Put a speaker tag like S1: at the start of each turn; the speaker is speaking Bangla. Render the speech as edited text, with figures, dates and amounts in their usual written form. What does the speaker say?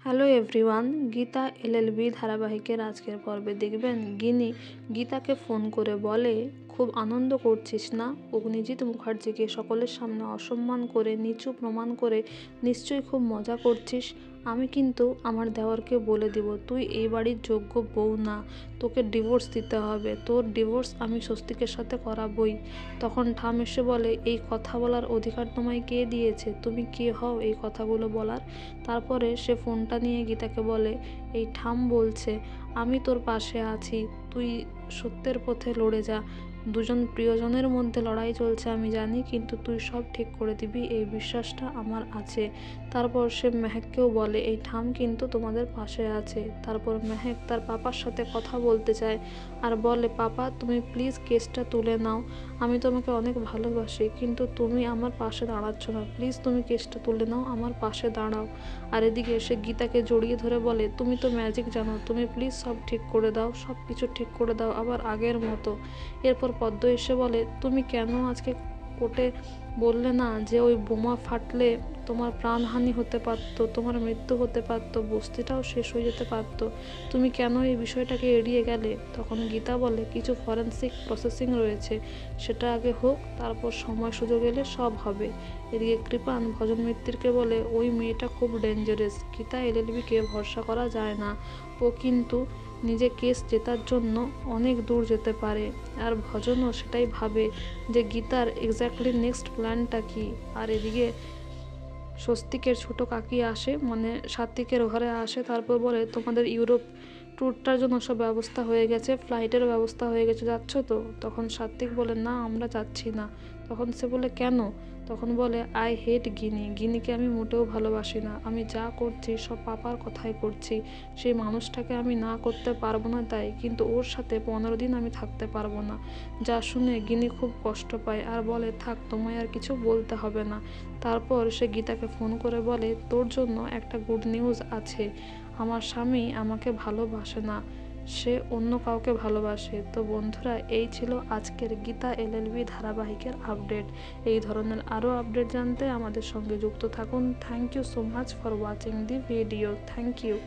S1: হ্যালো এভরিওয়ান, গীতা এলএলবি ধারাবাহিকের আজকের পর্বে দেখবেন গিনি গীতাকে ফোন করে বলে, খুব আনন্দ করছিস না? অগ্নিজিৎ মুখার্জিকে সকলের সামনে অসম্মান করে নিচু প্রমাণ করে নিশ্চয়ই খুব মজা করছিস। আমি কিন্তু আমার দেওরকে বলে দিব তুই এই বাড়ির যোগ্য বউ না, তোকে ডিভোর্স দিতে হবে। তোর ডিভোর্স আমি স্বস্তিকের সাথে করাবই। তখন ঠাম এসে বলে, এই কথা বলার অধিকার তোমায় কে দিয়েছে? তুমি কে হও এই কথাগুলো বলার? তারপরে সে ফোনটা নিয়ে গীতাকে বলে, এই ঠাম বলছে আমি তোর পাশে আছি, তুই সত্যের পথে লড়ে যা। দুজন প্রিয়জনের মধ্যে লড়াই চলছে আমি জানি, কিন্তু তুই সব ঠিক করে দিবি এই বিশ্বাসটা আমার আছে। তারপর সে মেহেককেও বলে, এই ঠাম কিন্তু তোমাদের পাশে আছে। তারপর মেহেক তার পাপার সাথে কথা বলতে চায় আর বলে, পাপা তুমি প্লিজ কেসটা তুলে নাও, আমি তোমাকে অনেক ভালোবাসি, কিন্তু তুমি আমার পাশে দাঁড়াচ্ছ না, প্লিজ তুমি কেসটা তুলে নাও, আমার পাশে দাঁড়াও। আর এদিকে সে গীতাকে জড়িয়ে ধরে বলে, তুমি তো ম্যাজিক জানো, তুমি প্লিজ সব ঠিক করে দাও, সব কিছু ঠিক করে দাও আবার আগের মতো। এরপর পদ্ম এসে বলে, তুমি কেন আজকে কোর্টে বললে না যে ওই বোমা ফাটলে তোমার প্রাণহানি হতে পারতো, তোমার মৃত্যু হতে পারতো, বস্তিটাও শেষ হয়ে যেতে পারতো, তুমি কেন এই বিষয়টাকে এড়িয়ে গেলে? তখন গীতা বলে, কিছু ফরেন্সিক প্রসেসিং রয়েছে, সেটা আগে হোক, তারপর সময় সুযোগ এলে সব হবে। এদিকে কৃপান ভজন মিত্তিরকে বলে, ওই মেয়েটা খুব ডেঞ্জারাস, গীতা এলএলবিকে ভরসা করা যায় না, ও কিন্তু নিজে কেস জেতার জন্য অনেক দূর যেতে পারে। আর ভজনও সেটাই ভাবে যে গীতার এক্স্যাক্টলি নেক্সট প্ল্যানটা কী। আর এদিকে স্বস্তিকের ছোট কাকি আসে, মানে সাত্বিকের ঘরে আসে, তারপর বলে, তোমাদের ইউরোপ ট্যুরটার জন্য সব ব্যবস্থা হয়ে গেছে, ফ্লাইটেরও ব্যবস্থা হয়ে গেছে, যাচ্ছ তো? তখন সাত্বিক বলে, না আমরা যাচ্ছি না। তখন সে বলে, কেন? তখন বলে, আই হেট গিনিকে আমি মোটেও ভালোবাসি না, আমি যা করছি সব পাপার কথাই করছি, সেই মানুষটাকে আমি না করতে পারবো না তাই, কিন্তু ওর সাথে 15 দিন আমি থাকতে পারবো না। যা শুনে গিনি খুব কষ্ট পায় আর বলে, থাক তোমায় আর কিছু বলতে হবে না। তারপর সে গীতাকে ফোন করে বলে, তোর জন্য একটা গুড নিউজ আছে, আমার স্বামী আমাকে ভালোবাসে না, সে অন্য কাউকে ভালোবাসে। তো বন্ধুরা, এই ছিল আজকের গীতা এলএলবি ধারাবাহিকের আপডেট। এই ধরনের আরও আপডেট জানতে আমাদের সঙ্গে যুক্ত থাকুন। Thank you so much for watching the video. Thank you.